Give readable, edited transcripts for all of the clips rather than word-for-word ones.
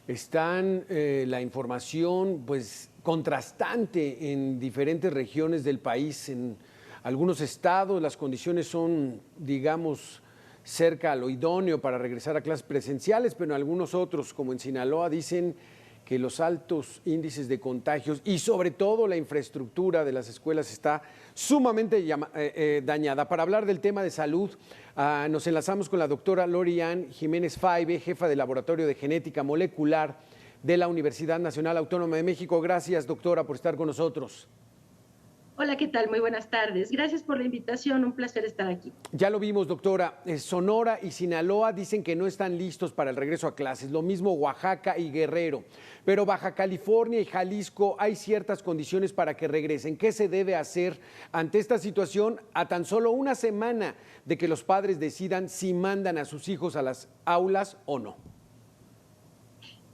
Están la información pues contrastante en diferentes regiones del país. En algunos estados las condiciones son, digamos, cerca a lo idóneo para regresar a clases presenciales, pero en algunos otros, como en Sinaloa, dicen que los altos índices de contagios y sobre todo la infraestructura de las escuelas está sumamente dañada. Para hablar del tema de salud, nos enlazamos con la doctora Lori-Ann Jiménez Faibe, jefa del Laboratorio de Genética Molecular de la Universidad Nacional Autónoma de México. Gracias, doctora, por estar con nosotros. Hola, ¿qué tal? Muy buenas tardes. Gracias por la invitación, un placer estar aquí. Ya lo vimos, doctora. Sonora y Sinaloa dicen que no están listos para el regreso a clases, lo mismo Oaxaca y Guerrero. Pero Baja California y Jalisco hay ciertas condiciones para que regresen. ¿Qué se debe hacer ante esta situación a tan solo una semana de que los padres decidan si mandan a sus hijos a las aulas o no?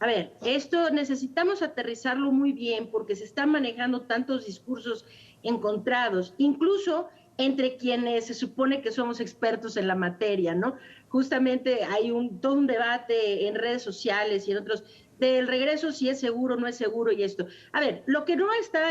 A ver, esto necesitamos aterrizarlo muy bien porque se están manejando tantos discursos encontrados, incluso entre quienes se supone que somos expertos en la materia, ¿no? Justamente hay todo un debate en redes sociales y en otros del regreso, si es seguro o no es seguro y esto. A ver, lo que no está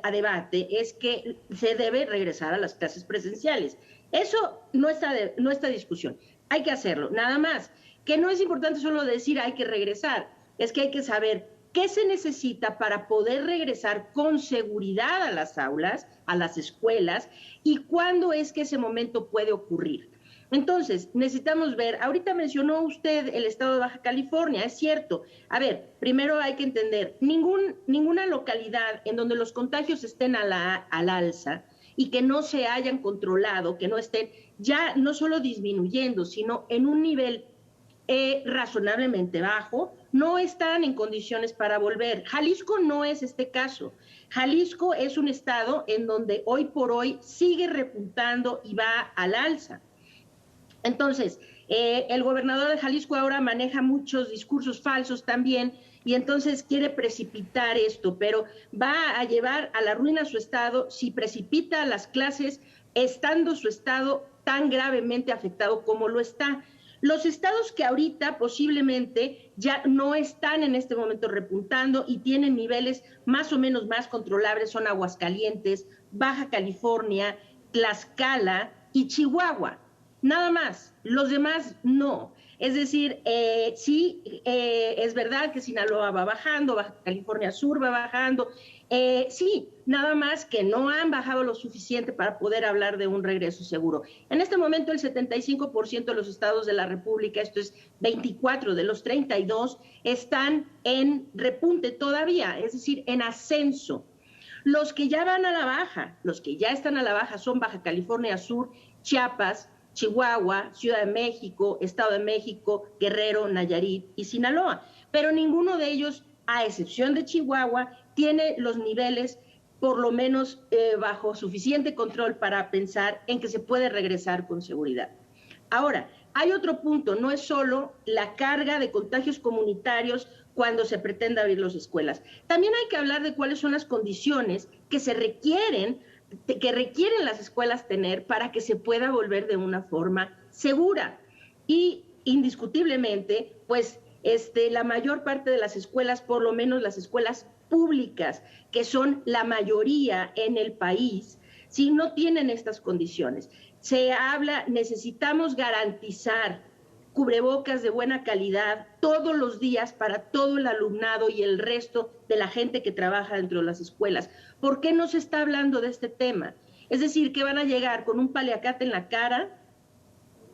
a debate es que se debe regresar a las clases presenciales. Eso no está discusión. Hay que hacerlo, nada más. Que no es importante solo decir hay que regresar, es que hay que saber qué se necesita para poder regresar con seguridad a las aulas, a las escuelas, y cuándo es que ese momento puede ocurrir. Entonces, necesitamos ver, ahorita mencionó usted el estado de Baja California, es cierto. A ver, primero hay que entender, ninguna localidad en donde los contagios estén al alza y que no se hayan controlado, que no estén ya no solo disminuyendo, sino en un nivel razonablemente bajo, no están en condiciones para volver. Jalisco no es este caso. Jalisco es un estado en donde hoy por hoy sigue repuntando y va al alza. Entonces, el gobernador de Jalisco ahora maneja muchos discursos falsos también y entonces quiere precipitar esto, pero va a llevar a la ruina su estado si precipita las clases estando su estado tan gravemente afectado como lo está. Los estados que ahorita posiblemente ya no están en este momento repuntando y tienen niveles más o menos más controlables son Aguascalientes, Baja California, Tlaxcala y Chihuahua. Nada más, los demás no. Es decir, sí, es verdad que Sinaloa va bajando, Baja California Sur va bajando, sí, nada más que no han bajado lo suficiente para poder hablar de un regreso seguro. En este momento el 75% de los estados de la República, esto es 24 de los 32, están en repunte todavía, es decir, en ascenso. Los que ya van a la baja, los que ya están a la baja son Baja California Sur, Chiapas, Chihuahua, Ciudad de México, Estado de México, Guerrero, Nayarit y Sinaloa. Pero ninguno de ellos, a excepción de Chihuahua, tiene los niveles por lo menos bajo suficiente control para pensar en que se puede regresar con seguridad. Ahora, hay otro punto, no es solo la carga de contagios comunitarios cuando se pretende abrir las escuelas. También hay que hablar de cuáles son las condiciones que requieren las escuelas tener para que se pueda volver de una forma segura. Y indiscutiblemente, pues la mayor parte de las escuelas, por lo menos las escuelas públicas, que son la mayoría en el país, si no tienen estas condiciones. Necesitamos garantizar cubrebocas de buena calidad todos los días para todo el alumnado y el resto de la gente que trabaja dentro de las escuelas. ¿Por qué no se está hablando de este tema? Es decir, que van a llegar con un paliacate en la cara.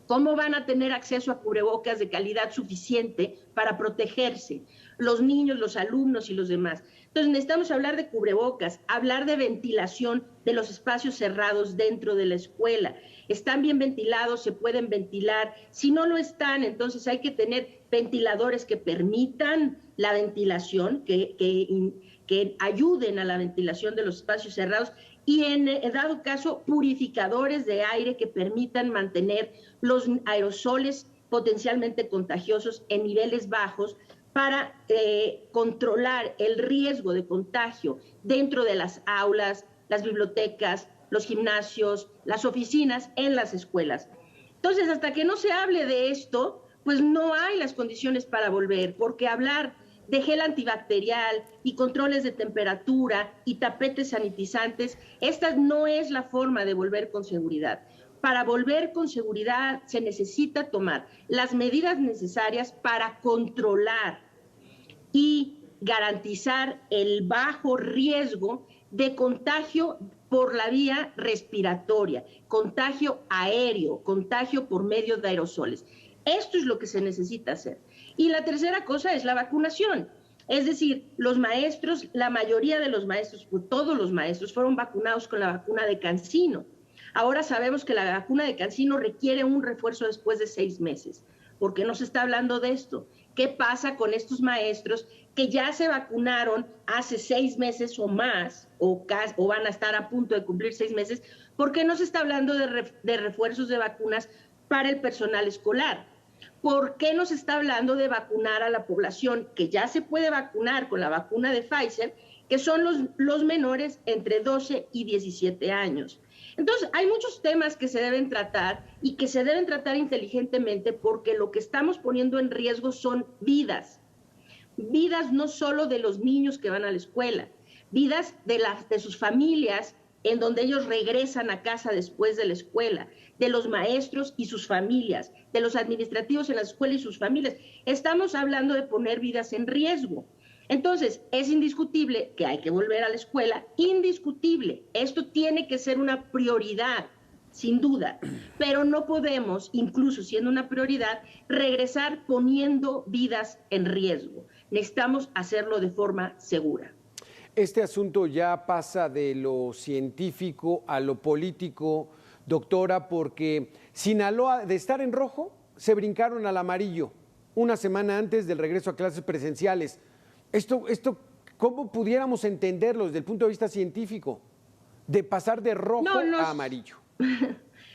¿Cómo van a tener acceso a cubrebocas de calidad suficiente para protegerse? Los niños, los alumnos y los demás. Entonces necesitamos hablar de cubrebocas, hablar de ventilación de los espacios cerrados dentro de la escuela. Están bien ventilados, se pueden ventilar. Si no lo están, entonces hay que tener ventiladores que permitan la ventilación, que ayuden a la ventilación de los espacios cerrados y en dado caso purificadores de aire que permitan mantener los aerosoles potencialmente contagiosos en niveles bajos para controlar el riesgo de contagio dentro de las aulas, las bibliotecas, los gimnasios, las oficinas, en las escuelas. Entonces, hasta que no se hable de esto, pues no hay las condiciones para volver, porque hablar de gel antibacterial y controles de temperatura y tapetes sanitizantes, esta no es la forma de volver con seguridad. Para volver con seguridad se necesita tomar las medidas necesarias para controlar y garantizar el bajo riesgo de contagio por la vía respiratoria, contagio aéreo, contagio por medio de aerosoles. Esto es lo que se necesita hacer. Y la tercera cosa es la vacunación. Es decir, los maestros, la mayoría de los maestros, pues todos los maestros fueron vacunados con la vacuna de CanSino. Ahora sabemos que la vacuna de CanSino requiere un refuerzo después de 6 meses. ¿Por qué no se está hablando de esto? ¿Qué pasa con estos maestros que ya se vacunaron hace 6 meses o más, o van a estar a punto de cumplir 6 meses? ¿Por qué no se está hablando de refuerzos de vacunas para el personal escolar? ¿Por qué no se está hablando de vacunar a la población que ya se puede vacunar con la vacuna de Pfizer, que son los menores entre 12 y 17 años? Entonces, hay muchos temas que se deben tratar y que se deben tratar inteligentemente, porque lo que estamos poniendo en riesgo son vidas. Vidas no solo de los niños que van a la escuela, vidas de sus familias en donde ellos regresan a casa después de la escuela, de los maestros y sus familias, de los administrativos en la escuela y sus familias. Estamos hablando de poner vidas en riesgo. Entonces, es indiscutible que hay que volver a la escuela, indiscutible. Esto tiene que ser una prioridad, sin duda, pero no podemos, incluso siendo una prioridad, regresar poniendo vidas en riesgo. Necesitamos hacerlo de forma segura. Este asunto ya pasa de lo científico a lo político, doctora, porque Sinaloa, de estar en rojo, se brincaron al amarillo una semana antes del regreso a clases presenciales. Esto, ¿cómo pudiéramos entenderlo desde el punto de vista científico? De pasar de rojo a amarillo.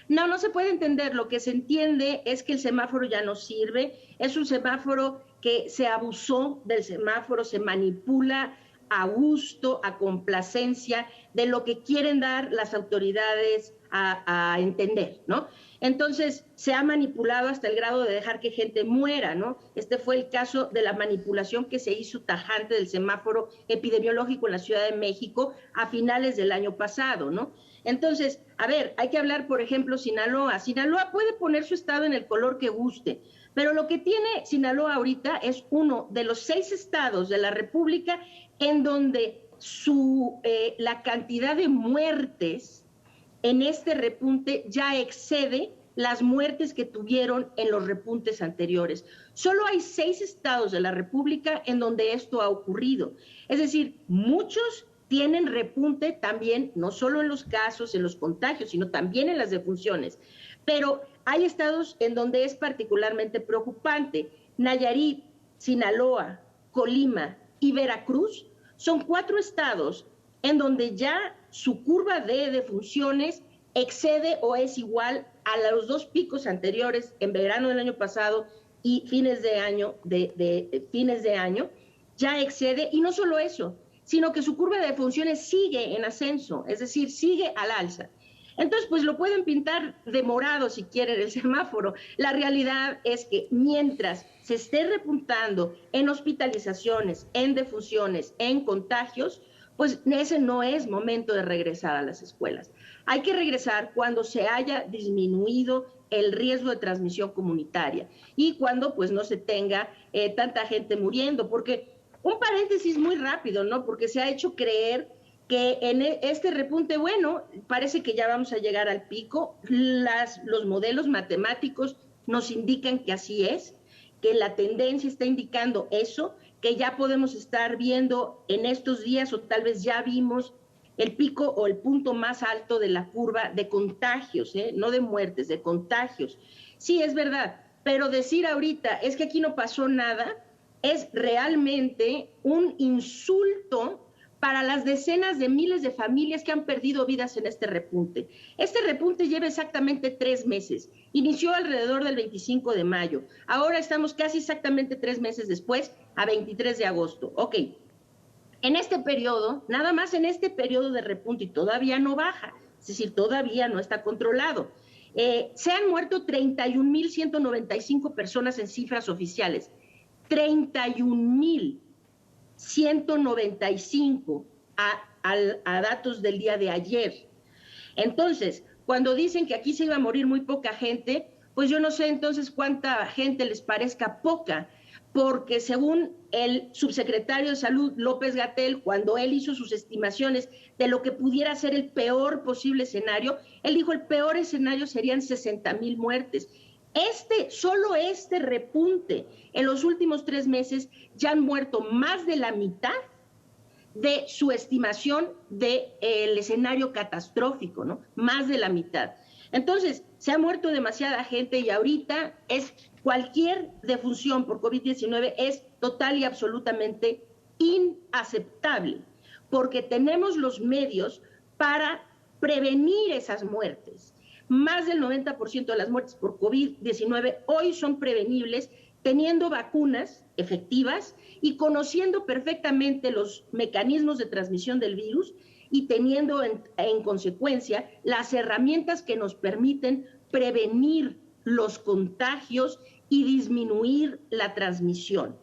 No se puede entender. Lo que se entiende es que el semáforo ya no sirve. Es un semáforo que se abusó del semáforo, se manipula a gusto, a complacencia de lo que quieren dar las autoridades a entender, ¿no? Entonces, se ha manipulado hasta el grado de dejar que gente muera, ¿no? Este fue el caso de la manipulación que se hizo tajante del semáforo epidemiológico en la Ciudad de México a finales del año pasado, ¿no? Entonces, a ver, hay que hablar, por ejemplo, Sinaloa. Sinaloa puede poner su estado en el color que guste, pero lo que tiene Sinaloa ahorita es uno de los 6 estados de la República en donde la cantidad de muertes en este repunte ya excede las muertes que tuvieron en los repuntes anteriores. Solo hay 6 estados de la República en donde esto ha ocurrido. Es decir, muchos tienen repunte también, no solo en los casos, en los contagios, sino también en las defunciones. Pero hay estados en donde es particularmente preocupante. Nayarit, Sinaloa, Colima y Veracruz son 4 estados en donde ya su curva de defunciones excede o es igual a los 2 picos anteriores en verano del año pasado y fines de año, ya excede, y no solo eso, sino que su curva de defunciones sigue en ascenso, es decir, sigue al alza. Entonces, pues lo pueden pintar de morado si quieren el semáforo. La realidad es que mientras se esté repuntando en hospitalizaciones, en defunciones, en contagios, pues ese no es momento de regresar a las escuelas. Hay que regresar cuando se haya disminuido el riesgo de transmisión comunitaria y cuando pues no se tenga tanta gente muriendo, porque un paréntesis muy rápido, ¿no? Porque se ha hecho creer que en este repunte, bueno, parece que ya vamos a llegar al pico. Los modelos matemáticos nos indican que así es, que la tendencia está indicando eso, que ya podemos estar viendo en estos días, o tal vez ya vimos, el pico o el punto más alto de la curva de contagios, no de muertes, de contagios. Sí, es verdad, pero decir ahorita es que aquí no pasó nada es realmente un insulto para las decenas de miles de familias que han perdido vidas en este repunte. Este repunte lleva exactamente 3 meses. Inició alrededor del 25 de mayo. Ahora estamos casi exactamente 3 meses después, a 23 de agosto. Ok. En este periodo, nada más en este periodo de repunte, y todavía no baja, es decir, todavía no está controlado. Se han muerto 31,195 personas en cifras oficiales. 31,000. 195 a datos del día de ayer. Entonces, cuando dicen que aquí se iba a morir muy poca gente, pues yo no sé entonces cuánta gente les parezca poca, porque según el subsecretario de Salud, López-Gatell, cuando él hizo sus estimaciones de lo que pudiera ser el peor posible escenario, él dijo el peor escenario serían 60,000 muertes. Solo este repunte en los últimos 3 meses ya han muerto más de la mitad de su estimación del escenario catastrófico, ¿no? Más de la mitad. Entonces, se ha muerto demasiada gente y ahorita cualquier defunción por COVID-19 es total y absolutamente inaceptable, porque tenemos los medios para prevenir esas muertes. Más del 90% de las muertes por COVID-19 hoy son prevenibles teniendo vacunas efectivas y conociendo perfectamente los mecanismos de transmisión del virus y teniendo en consecuencia las herramientas que nos permiten prevenir los contagios y disminuir la transmisión.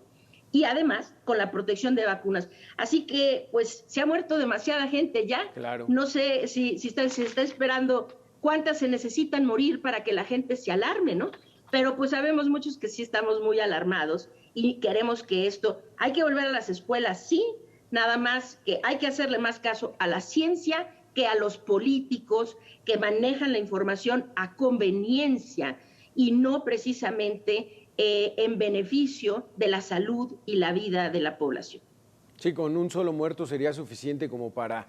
Y además con la protección de vacunas. Así que pues se ha muerto demasiada gente ya. Claro. No sé si se está esperando cuántas se necesitan morir para que la gente se alarme, ¿no? Pero pues sabemos muchos que sí estamos muy alarmados y queremos que hay que volver a las escuelas, sí, nada más que hay que hacerle más caso a la ciencia que a los políticos que manejan la información a conveniencia y no precisamente en beneficio de la salud y la vida de la población. Sí, con un solo muerto sería suficiente como para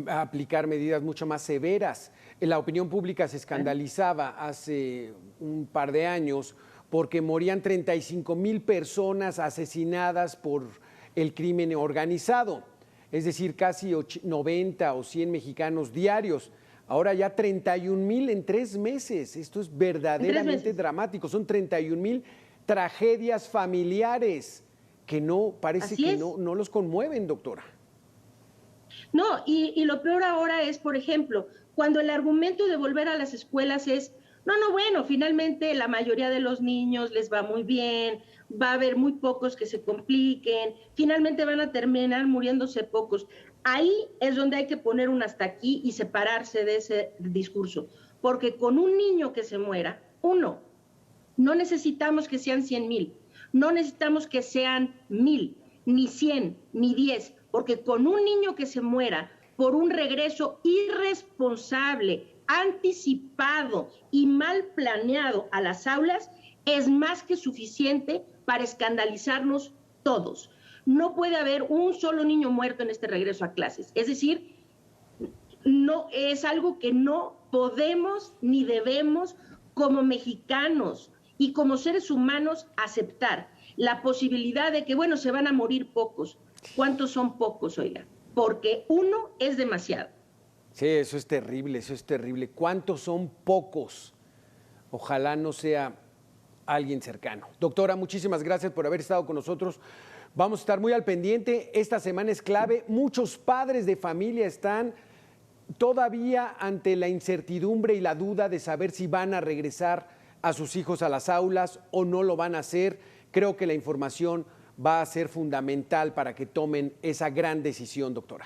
aplicar medidas mucho más severas. La opinión pública se escandalizaba hace un par de años porque morían 35,000 personas asesinadas por el crimen organizado, es decir, casi 90 o 100 mexicanos diarios. Ahora ya 31,000 en 3 meses. Esto es verdaderamente dramático. Son 31,000 tragedias familiares que parece que no los conmueven, doctora. No, y lo peor ahora es, por ejemplo, cuando el argumento de volver a las escuelas es, bueno, finalmente la mayoría de los niños les va muy bien, va a haber muy pocos que se compliquen, finalmente van a terminar muriéndose pocos. Ahí es donde hay que poner un hasta aquí y separarse de ese discurso, porque con un niño que se muera, no necesitamos que sean 100,000, no necesitamos que sean 1,000, ni 100, ni 10, porque con un niño que se muera por un regreso irresponsable, anticipado y mal planeado a las aulas, es más que suficiente para escandalizarnos todos. No puede haber un solo niño muerto en este regreso a clases. Es decir, no es algo que no podemos ni debemos como mexicanos y como seres humanos aceptar. La posibilidad de que, se van a morir pocos. ¿Cuántos son pocos, oiga? Porque 1 es demasiado. Sí, eso es terrible, eso es terrible. ¿Cuántos son pocos? Ojalá no sea alguien cercano. Doctora, muchísimas gracias por haber estado con nosotros. Vamos a estar muy al pendiente. Esta semana es clave. Muchos padres de familia están todavía ante la incertidumbre y la duda de saber si van a regresar a sus hijos a las aulas o no lo van a hacer. Creo que la información va a ser fundamental para que tomen esa gran decisión, doctora.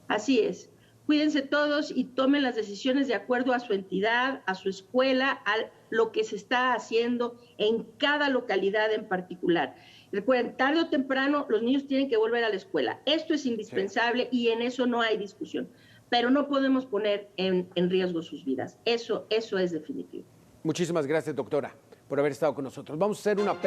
Así es. Cuídense todos y tomen las decisiones de acuerdo a su entidad, a su escuela, a lo que se está haciendo en cada localidad en particular. Recuerden, tarde o temprano los niños tienen que volver a la escuela. Esto es indispensable y en eso no hay discusión. Pero no podemos poner en riesgo sus vidas. Eso es definitivo. Muchísimas gracias, doctora, por haber estado con nosotros. Vamos a hacer una